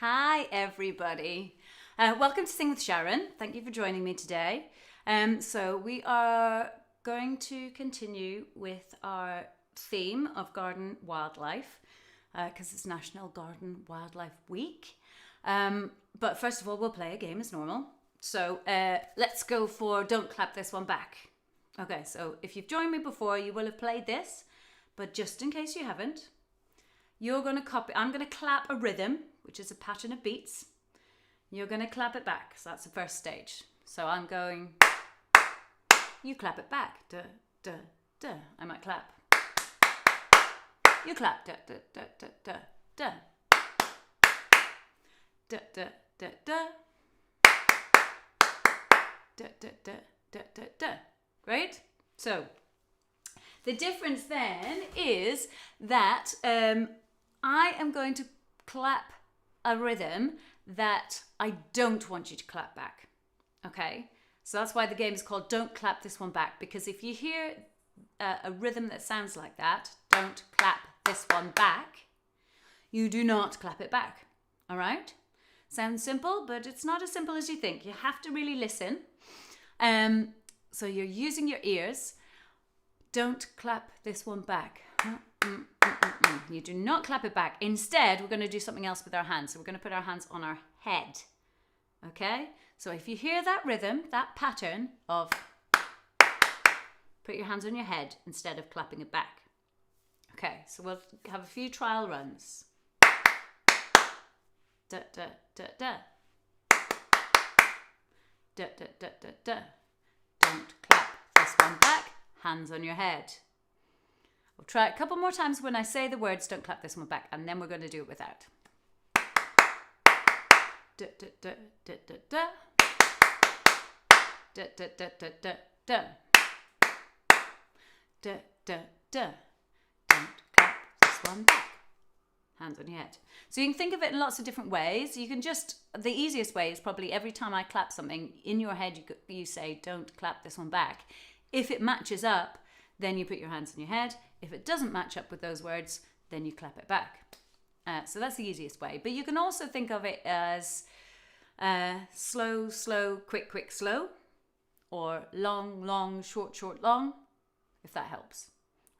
Hi, everybody. Welcome to Sing with Sharon. Thank you for joining me today. So we are going to continue with our theme of garden wildlife because it's National Garden Wildlife Week. But first of all, we'll play a game as normal. So let's go for Don't Clap This One Back. Okay, so if you've joined me before, you will have played this, but just in case you haven't, you're going to copy. I'm going to clap a rhythm, which is a pattern of beats. You're going to clap it back. So that's the first stage. So I'm going, you clap it back. Duh, duh, duh. I might clap. You clap. Duh, duh, duh, duh, duh, duh. Duh, duh, duh, duh. Duh, duh, duh, duh, duh, duh. Great? So the difference then is that I am going to clap a rhythm that I don't want you to clap back. Okay? So that's why the game is called Don't Clap This One Back, because if you hear a rhythm that sounds like that, don't clap this one back, you do not clap it back. All right? Sounds simple, but it's not as simple as you think. You have to really listen. So you're using your ears. Don't clap this one back. You do not clap it back. Instead, we're going to do something else with our hands. So we're going to put our hands on our head. Okay? So if you hear that rhythm, that pattern of put your hands on your head instead of clapping it back. Okay, so we'll have a few trial runs. Da, da, da, da. Da, da, da, da, da. Don't clap this one back. Hands on your head. We'll try it a couple more times when I say the words, don't clap this one back, and then we're going to do it without. Da, da, da, da, da, da. Da, da, da, da, da, da. Da, da, da. Don't clap this one back. Hands on your head. So you can think of it in lots of different ways. You can just, the easiest way is probably every time I clap something, in your head you say, don't clap this one back. If it matches up, then you put your hands on your head. If it doesn't match up with those words, then you clap it back. So that's the easiest way. But you can also think of it as slow, slow, quick, quick, slow. Or long, long, short, short, long, if that helps.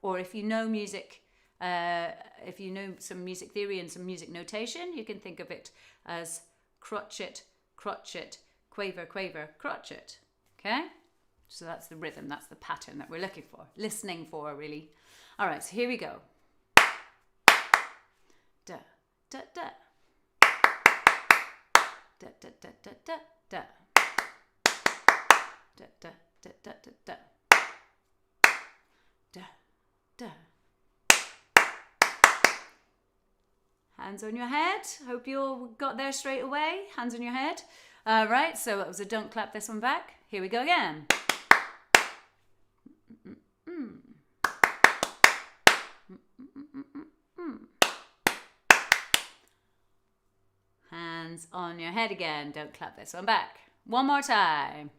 Or if you know music, if you know some music theory and some music notation, you can think of it as crotchet, crotchet, quaver, quaver, crotchet. Okay? So that's the rhythm, that's the pattern that we're looking for, listening for, really. All right, so here we go. Da, da, da. Da, da, da, da, da, da. Da, da, da, da, da, da. Da, da. Hands on your head. Hope you all got there straight away. Hands on your head. All right, so it was a don't clap this one back. Here we go again. Hands on your head again. Don't clap this one back. One more time.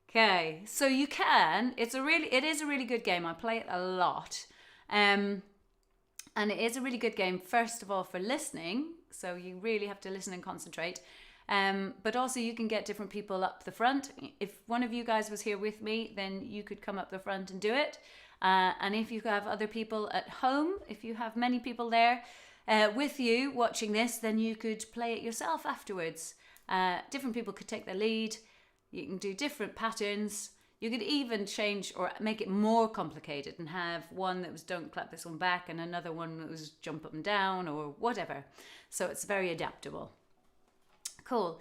Okay, so you can. It is a really good game. I play it a lot, and it is a really good game. First of all, for listening, so you really have to listen and concentrate. But also you can get different people up the front. If one of you guys was here with me, then you could come up the front and do it. And if you have other people at home, if you have many people there with you watching this, then you could play it yourself afterwards. Different people could take the lead. You can do different patterns. You could even change or make it more complicated and have one that was don't clap this one back and another one that was jump up and down or whatever. So it's very adaptable. Cool.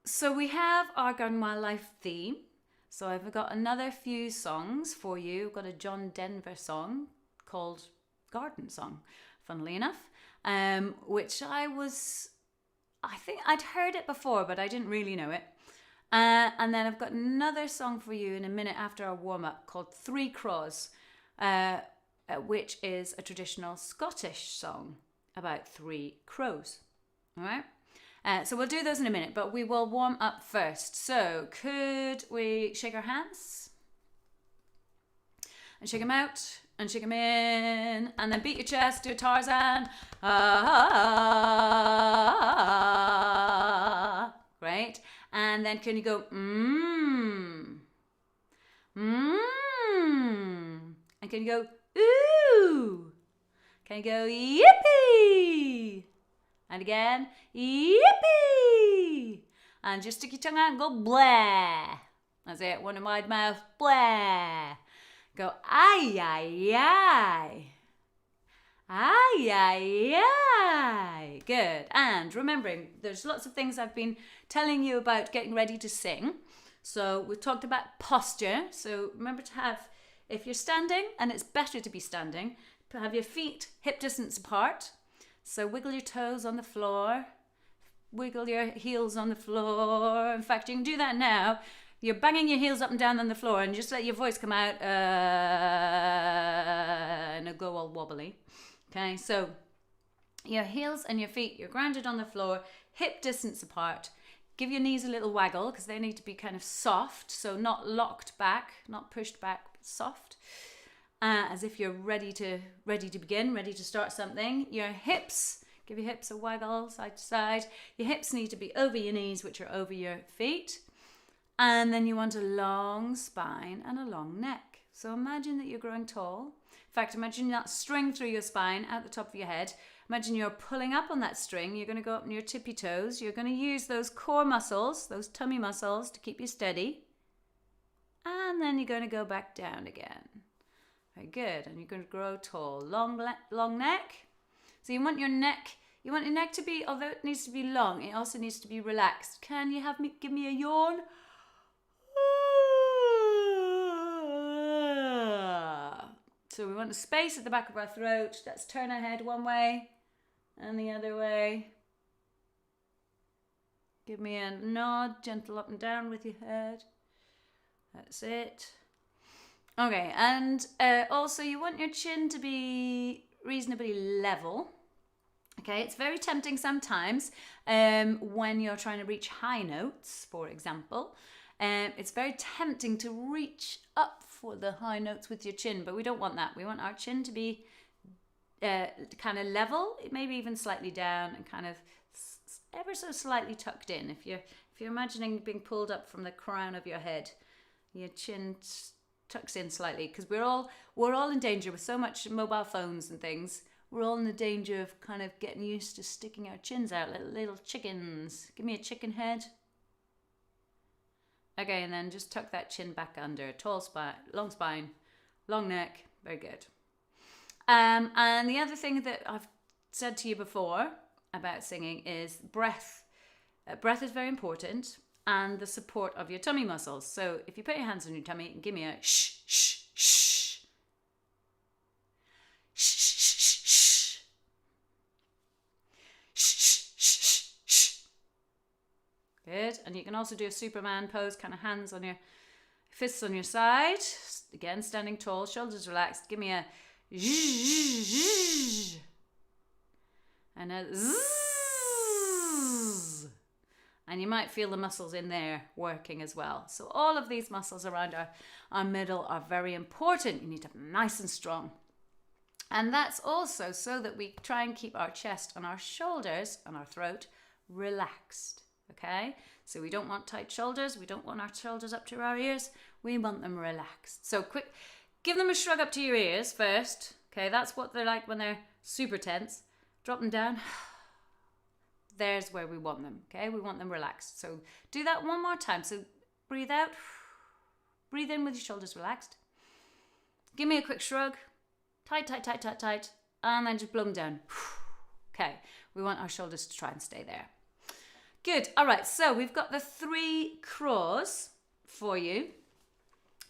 So we have our garden wildlife theme. So I've got another few songs for you. I've got a John Denver song called Garden Song, funnily enough, which I think I'd heard it before, but I didn't really know it. And then I've got another song for you in a minute after our warm-up called Three Craws, which is a traditional Scottish song about three crows. All right? So we'll do those in a minute, but we will warm up first. So could we shake our hands? and shake them out and shake them in, and then beat your chest, do a Tarzan. Great. And then can you go, and can you go, ooh? Can you go, yippee? And again, yippee. And just stick your tongue out and go, blah. That's it, one wide mouth, blah. Go, ay, ay, ay. Ay, ay, ay. Good. And remembering, there's lots of things I've been telling you about getting ready to sing. So we've talked about posture. So remember to have, if you're standing, and it's better to be standing, have your feet hip distance apart. So wiggle your toes on the floor. Wiggle your heels on the floor. In fact, you can do that now. You're banging your heels up and down on the floor and just let your voice come out and it'll go all wobbly. Okay, so your heels and your feet, you're grounded on the floor, hip distance apart. Give your knees a little waggle because they need to be kind of soft, so not locked back, not pushed back, but soft. As if you're ready to begin, ready to start something. Your hips, give your hips a waggle side to side. Your hips need to be over your knees, which are over your feet. And then you want a long spine and a long neck. So imagine that you're growing tall. In fact, imagine that string through your spine, out the top of your head. Imagine you're pulling up on that string. You're going to go up on your tippy toes. You're going to use those core muscles, those tummy muscles, to keep you steady. And then you're going to go back down again. Very good. And you're going to grow tall. Long neck. So you want your neck to be, although it needs to be long, it also needs to be relaxed. Can you give me a yawn? So we want a space at the back of our throat. Let's turn our head one way and the other way. Give me a nod, gentle up and down with your head. That's it. Okay, and also you want your chin to be reasonably level. Okay, it's very tempting sometimes when you're trying to reach high notes, for example. It's very tempting to reach up for the high notes with your chin, but we don't want that. We want our chin to be kind of level, maybe even slightly down, and kind of ever so slightly tucked in. If you're imagining being pulled up from the crown of your head, your chin tucks in slightly, because we're all in danger with so much mobile phones and things. We're all in the danger of kind of getting used to sticking our chins out like little chickens. Give me a chicken head. Okay, and then just tuck that chin back under. Tall spine, long neck. Very good. And the other thing that I've said to you before about singing is breath. Breath is very important, and the support of your tummy muscles. So if you put your hands on your tummy and give me a shh, shh, shh. Shh, shh, shh, shh. Shh, shh, shh. Good. And you can also do a Superman pose, kind of hands on your fists on your side. Again, standing tall, shoulders relaxed. Give me a zzzz and a zzz. And you might feel the muscles in there working as well. So all of these muscles around our middle are very important. You need to have them nice and strong. And that's also so that we try and keep our chest and our shoulders and our throat relaxed. Okay? So we don't want tight shoulders. We don't want our shoulders up to our ears. We want them relaxed. So quick, give them a shrug up to your ears first. Okay? That's what they're like when they're super tense. Drop them down. There's where we want them. Okay? We want them relaxed. So do that one more time. So breathe out. Breathe in with your shoulders relaxed. Give me a quick shrug. Tight, tight, tight, tight, tight. And then just blow them down. Okay. We want our shoulders to try and stay there. Good. All right. So we've got the 3 craws for you.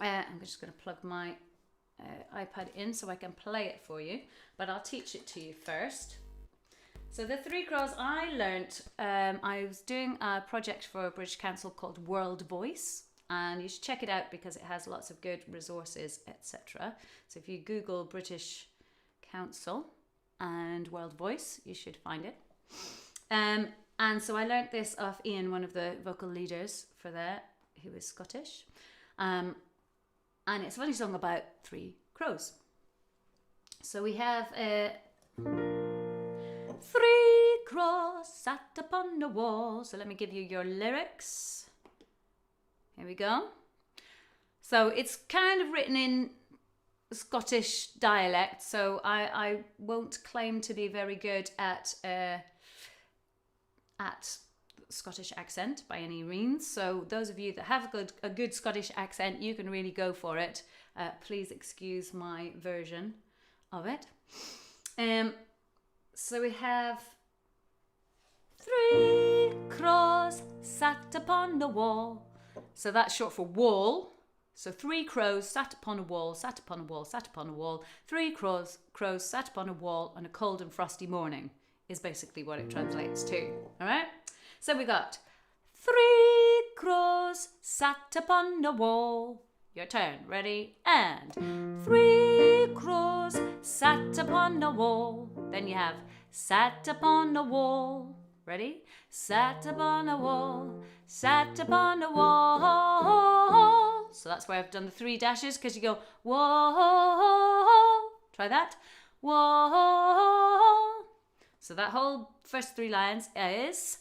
I'm just going to plug my iPad in so I can play it for you. But I'll teach it to you first. So the 3 craws I learnt, I was doing a project for British Council called World Voice. And you should check it out because it has lots of good resources, etc. So if you Google British Council and World Voice, you should find it. And so I learnt this off Ian, one of the vocal leaders for that, who is Scottish. And it's a funny song about 3 crows. So we have 3 crows sat upon the wall. So let me give you your lyrics. Here we go. So it's kind of written in Scottish dialect, so I won't claim to be very good at Scottish accent by any means. So those of you that have a good Scottish accent, you can really go for it. Please excuse my version of it. So we have 3 crows sat upon the wall. So that's short for wall. So 3 crows sat upon a wall, sat upon a wall, sat upon a wall. 3 crows sat upon a wall on a cold and frosty morning is basically what it translates to. All right? So we got 3 crows sat upon a wall. Your turn. Ready? And 3 crows sat upon a wall. Then you have sat upon a wall. Ready? Sat upon a wall. Sat upon a wall. So that's where I've done the 3 dashes, because you go whoa. Try that. Whoa. So that whole first 3 lines is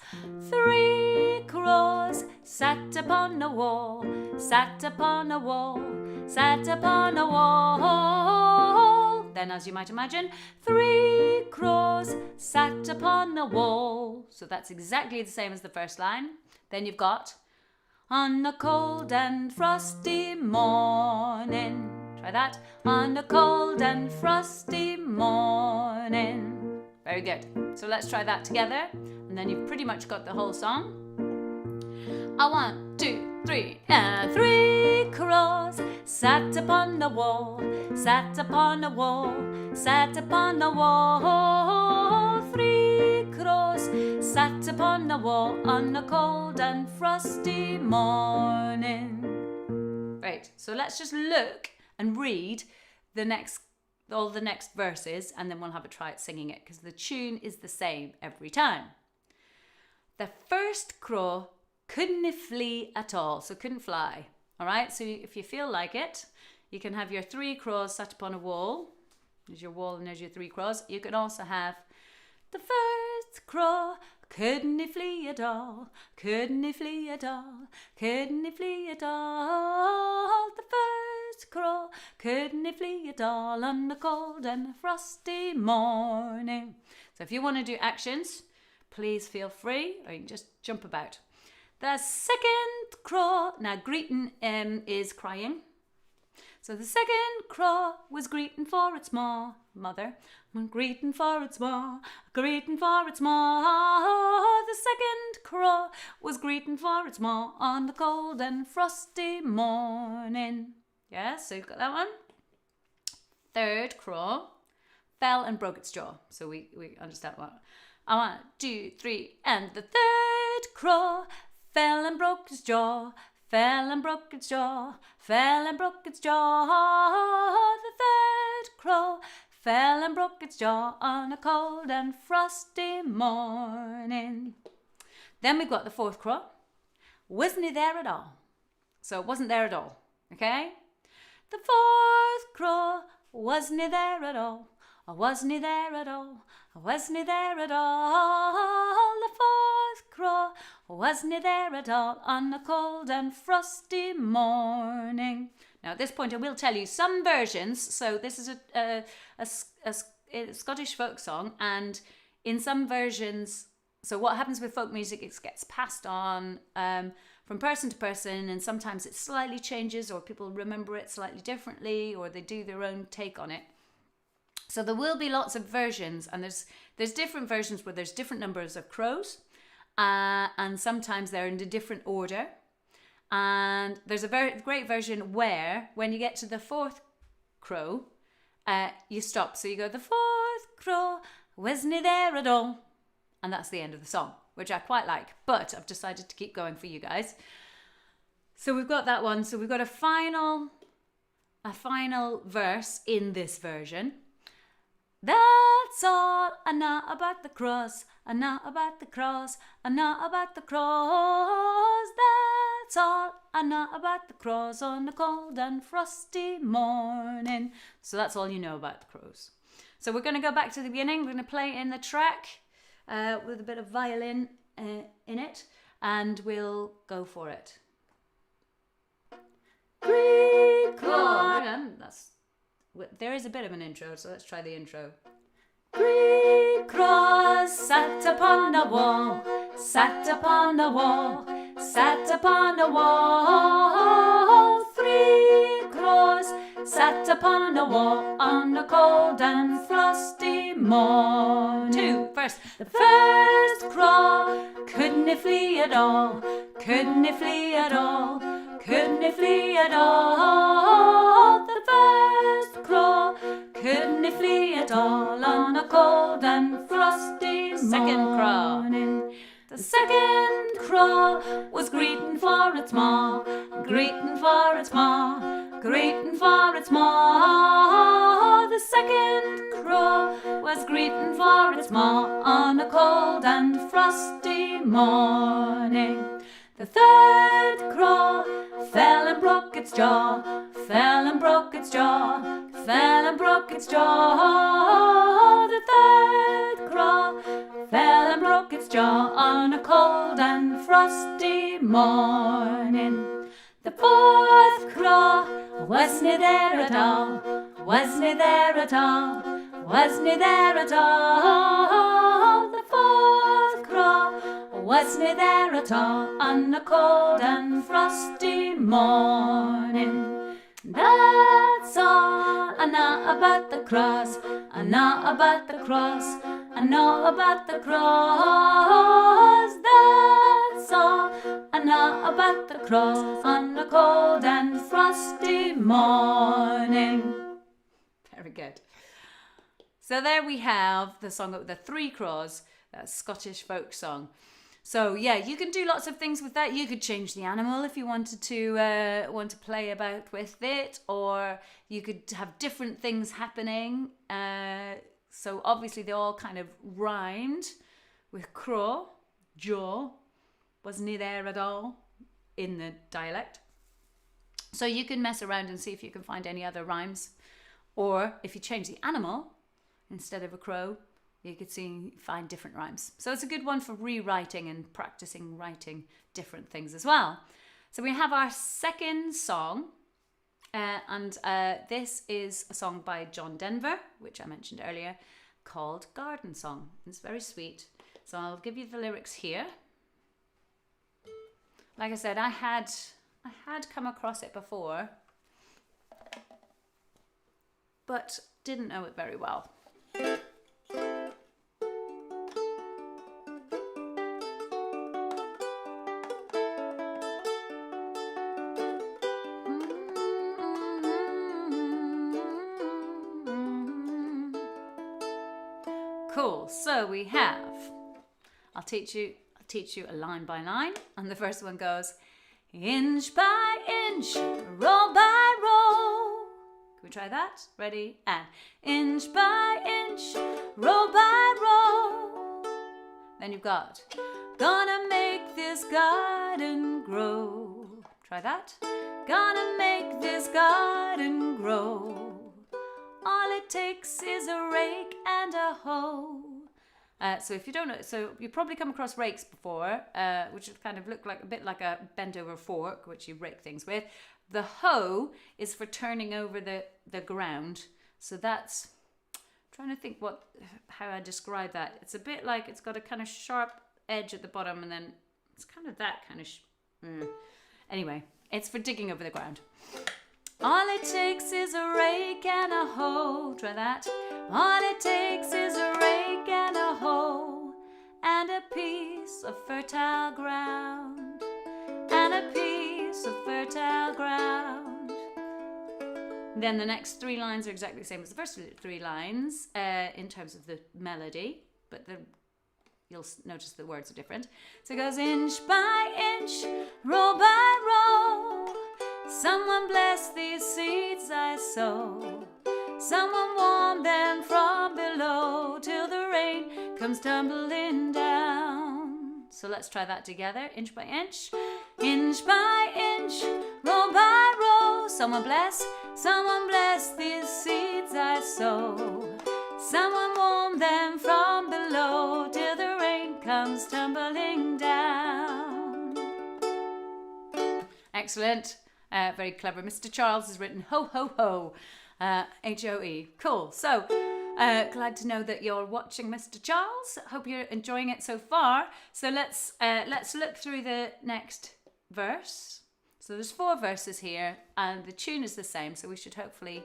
3 crows sat upon a wall, sat upon a wall, sat upon a wall. Then, as you might imagine, 3 crows sat upon a wall. So that's exactly the same as the first line. Then you've got on a cold and frosty morning. Try that. On a cold and frosty morning. Very good. So let's try that together. And then you've pretty much got the whole song. 1, 2, 3. And 3 crows sat upon a wall, sat upon a wall, sat upon a wall. 3 crows sat upon a wall on a cold and frosty morning. Right, so let's just look and read all the next verses, and then we'll have a try at singing it, because the tune is the same every time. The first crow couldn't flee at all, so couldn't fly. All right, so if you feel like it, you can have your 3 crows sat upon a wall. There's your wall and there's your 3 crows. You can also have the first crow couldn't flee at all, couldn't flee at all, couldn't flee at all. The first crow couldn't flee at all on a cold and frosty morning. So if you want to do actions, please feel free, or you can just jump about. The second crow, now greeting is crying. So the second crow was greeting for its mother, greeting for its greeting for its The second crow was greeting for its on the cold and frosty morning. Yeah, so you've got that one. Third crow fell and broke its jaw. So we understand what. 1, 2, 3, and the third crow fell and broke its jaw, fell and broke its jaw, fell and broke its jaw. The third crow fell and broke its jaw on a cold and frosty morning. Then we've got the fourth crow. Wasn't he there at all? So it wasn't there at all, okay? The fourth crow, wasn't he there at all? Or wasn't he there at all? Or wasn't he there at all? The fourth crow, wasn't he there at all on a cold and frosty morning? Now at this point I will tell you some versions. So this is a Scottish folk song, and in some versions, so what happens with folk music, it gets passed on from person to person, and sometimes it slightly changes, or people remember it slightly differently, or they do their own take on it. So there will be lots of versions, and there's different versions where there's different numbers of crows, and sometimes they're in a different order. And there's a very great version where, when you get to the fourth crow, you stop. So you go, the fourth crow, wasn't he there at all? And that's the end of the song, which I quite like, but I've decided to keep going for you guys. So we've got that one. So we've got a final verse in this version. That's all I know about the cross. I know about the cross. I know about the cross. That's all I know about the cross on a cold and frosty morning. So that's all you know about the crows. So we're going to go back to the beginning. We're going to play in the track with a bit of violin in it, and we'll go for it. Great cross. There is a bit of an intro, so let's try the intro. Great cross sat upon a wall, sat upon a wall, sat upon a wall. 3 crows sat upon a wall on a cold and frosty morning. 2 first. The first crow couldn't flee at all, couldn't flee at all, couldn't flee at all. The first crow couldn't flee at all on a cold and frosty morning. The second crow was greeting for its ma, greeting for its ma, greeting for its ma. The second crow was greeting for its ma on a cold and frosty morning. The third crow fell and broke its jaw, fell and broke its jaw, fell and broke its jaw. The third crow fell and broke its jaw on a cold and frosty morning. The fourth crow wasn't there at all, wasn't there at all, wasn't there at all. The fourth crow wasn't there at all on a cold and frosty morning. That's all I know about the cross. I know about the cross. I know about the cross. That's all I know about the cross on a cold and frosty morning. Very good. So there we have the song of the 3 Craws, that Scottish folk song. So yeah, you can do lots of things with that. You could change the animal if you wanted to play about with it, or you could have different things happening. So obviously they all kind of rhymed with crow, jaw, wasn't he there at all in the dialect. So you can mess around and see if you can find any other rhymes, or if you change the animal instead of a crow, you could find different rhymes. So it's a good one for rewriting and practicing writing different things as well. So we have our second song, and this is a song by John Denver, which I mentioned earlier, called Garden Song. It's very sweet. So I'll give you the lyrics here. Like I said, I had come across it before, but didn't know it very well. Cool. So we have, I'll teach you a line by line, and the first one goes, inch by inch, row by row. Can we try that? Ready? And inch by inch, row by row. Then you've got, gonna make this garden grow. Try that. Gonna make this garden grow. All it takes is a rake and a hoe. So if you don't know, so you've probably come across rakes before, which kind of look like a bit like a bent over fork, which you rake things with. The hoe is for turning over the ground. So that's, I'm trying to think how I describe that. It's a bit like it's got a kind of sharp edge at the bottom, and then it's kind of that kind of. Anyway, it's for digging over the ground. All it takes is a rake and a hoe. Try that. All it takes is a rake and a hoe, and a piece of fertile ground, and a piece of fertile ground. Then the next 3 lines are exactly the same as the first 3 lines in terms of the melody, but you'll notice the words are different. So it goes inch by inch, row by row. Someone bless these seeds I sow. Someone warm them from below. comes tumbling down. So let's try that together. Inch by inch, inch by inch, row by row. Someone bless these seeds I sow. Someone warm them from below till the rain comes tumbling down. Excellent. Very clever. Mr. Charles has written ho, ho, ho. H-O-E. Cool. So, glad to know that you're watching, Mr. Charles. Hope you're enjoying it so far. So let's look through the next verse. So there's 4 verses here, and the tune is the same. So we should hopefully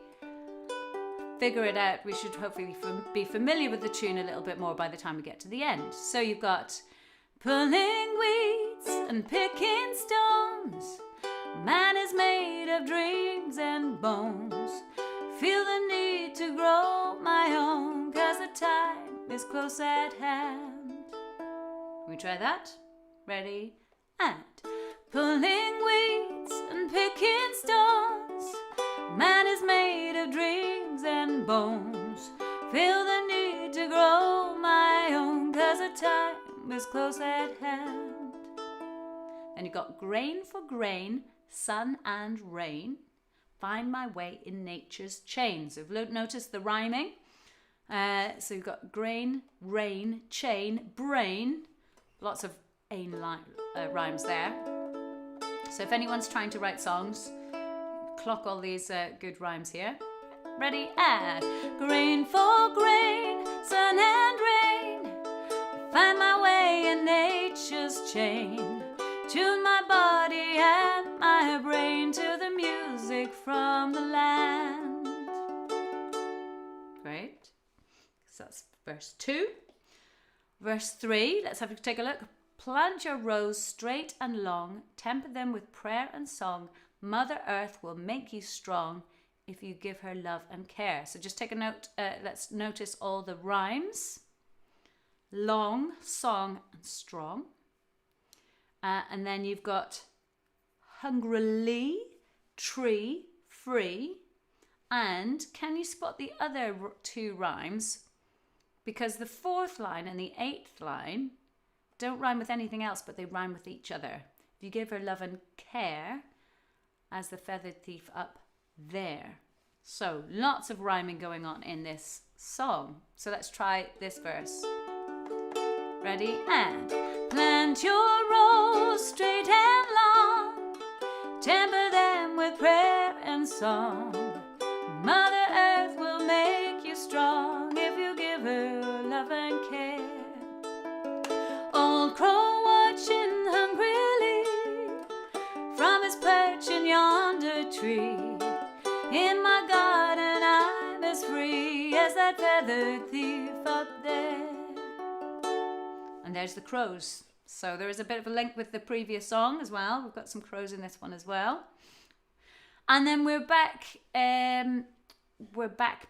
figure it out. We should hopefully be familiar with the tune a little bit more by the time we get to the end. So you've got pulling weeds and picking stones. Man is made of dreams and bones. Feel the need to grow my own, 'cause the time is close at hand. Can we try that? Ready? And pulling weeds and picking stones. Man is made of dreams and bones. Feel the need to grow my own, 'cause the time is close at hand. Then you've got grain for grain, sun and rain. Find my way in nature's chain. So you've noticed the rhyming. So you've got grain, rain, chain, brain. Lots of rhymes there. So if anyone's trying to write songs, clock all these good rhymes here. Ready? And grain for grain, sun and rain. Find my way in nature's chain. Tune my body and my brain to the music from the land. Great. So that's verse 2. Verse 3, let's take a look. Plant your rows straight and long, temper them with prayer and song. Mother Earth will make you strong if you give her love and care. So just take a note, let's notice all the rhymes. Long, song, and strong. And then you've got hungrily, tree, free. And can you spot the other 2 rhymes? Because the 4th line and the 8th line don't rhyme with anything else, but they rhyme with each other. If you give her love and care, as the feathered thief up there. So lots of rhyming going on in this song. So let's try this verse. Ready? And plant your rows straight and long, temper them with prayer and song. Mother Earth will make you strong if you give her love and care. Old crow watching hungrily from his perch in yonder tree. In my garden I'm as free as that feathered thief up there. And there's the crows. So there is a bit of a link with the previous song as well. We've got some crows in this one as well. And then we're back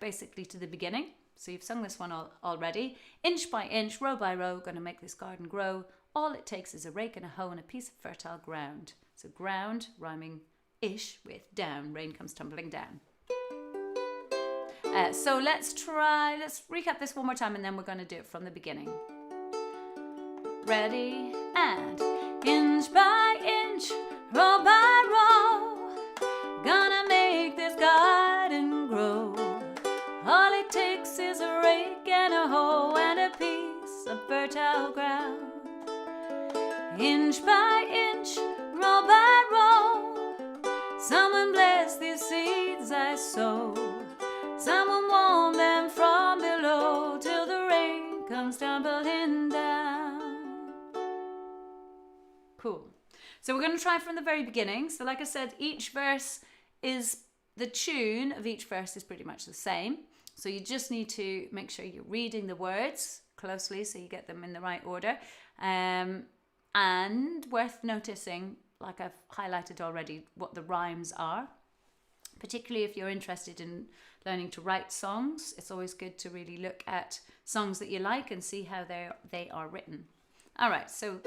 basically to the beginning. So you've sung this one already. Inch by inch, row by row, gonna make this garden grow. All it takes is a rake and a hoe and a piece of fertile ground. So ground rhyming ish with down. Rain comes tumbling down. So let's recap this one more time, and then we're gonna do it from the beginning. Ready? And inch by inch, row by row, gonna make this garden grow. All it takes is a rake and a hoe and a piece of fertile ground. Inch by inch, row by row, someone bless these seeds I sow. Someone warm them from below till the rain comes tumbling down. Cool. So we're going to try from the very beginning. So like I said, each verse is, the tune of each verse is pretty much the same. So you just need to make sure you're reading the words closely so you get them in the right order. And worth noticing, like I've highlighted already, what the rhymes are. Particularly if you're interested in learning to write songs, it's always good to really look at songs that you like and see how they are written. All right, so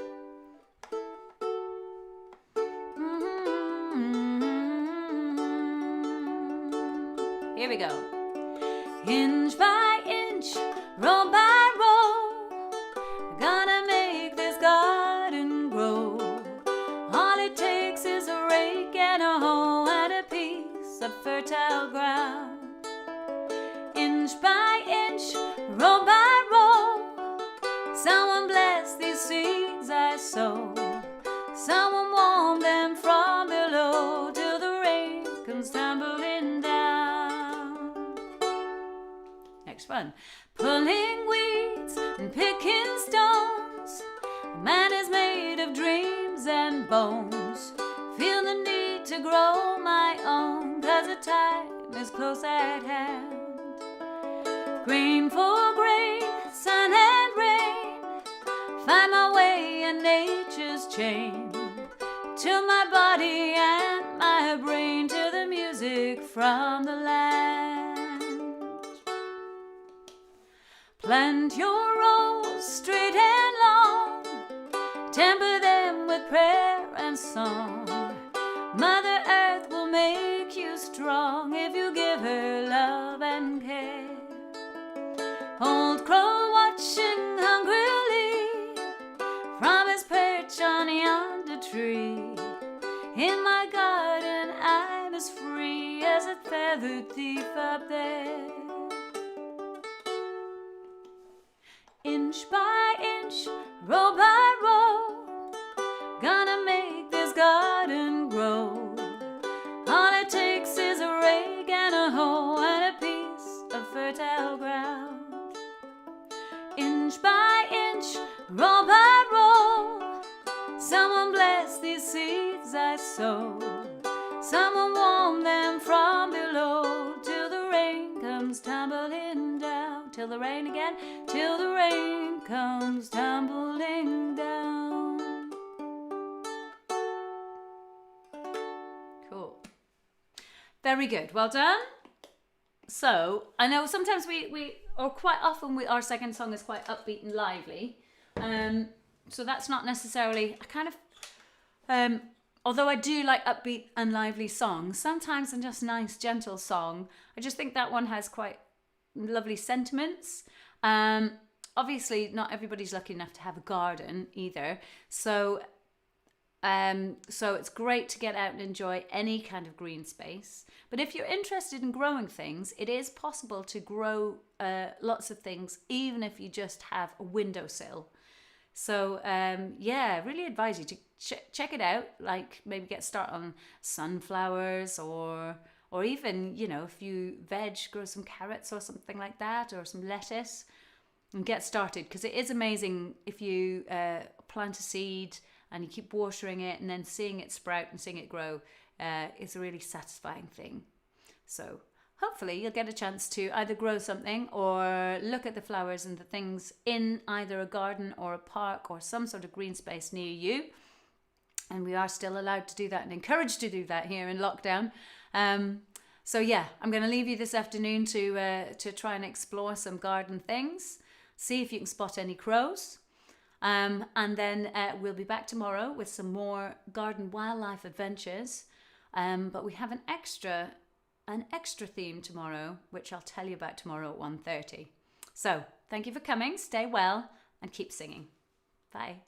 here we go. Inch by inch, row by row, Inch by inch, row by row, someone bless these seeds I sow. Someone warm them from below till the rain comes tumbling down. Next one. Pulling weeds and picking stones, a man is made of dreams and bones. Feel the need to grow my own, 'cause the time is close at hand. Grain for grain, sun and rain, find my way in nature's chain, to my body and my brain, to the music from the land. Plant your rows straight and long, temper them with prayer and song. Mother Earth will make you strong if you give her love and care. Old crow watching hungrily from his perch on yonder tree. In my garden I'm as free as a feathered thief up there. Inch by inch, row by row, gonna make this garden grow. All it takes is a rake and a hoe and a piece of fertile ground. Inch by inch, row by row, someone bless these seeds I sow. Someone warm them from below till the rain comes tumbling down. Till the rain again, till the rain comes tumbling down. Cool. Very good. Well done. So, I know sometimes or quite often our second song is quite upbeat and lively. So that's not necessarily, although I do like upbeat and lively songs, sometimes a just nice, gentle song. I just think that one has quite lovely sentiments. Obviously, not everybody's lucky enough to have a garden either. So it's great to get out and enjoy any kind of green space. But if you're interested in growing things, it is possible to grow lots of things, even if you just have a windowsill. So really advise you to check it out. Like maybe get started on sunflowers or even, a few veg, grow some carrots or something like that, or some lettuce, and get started, because it is amazing if you plant a seed and you keep watering it and then seeing it sprout and seeing it grow. Is a really satisfying thing. So hopefully you'll get a chance to either grow something or look at the flowers and the things in either a garden or a park or some sort of green space near you. And we are still allowed to do that and encouraged to do that here in lockdown. I'm going to leave you this afternoon to try and explore some garden things. See if you can spot any crows. And then we'll be back tomorrow with some more garden wildlife adventures. But we have an extra theme tomorrow, which I'll tell you about tomorrow at 1:30. So thank you for coming. Stay well and keep singing. Bye.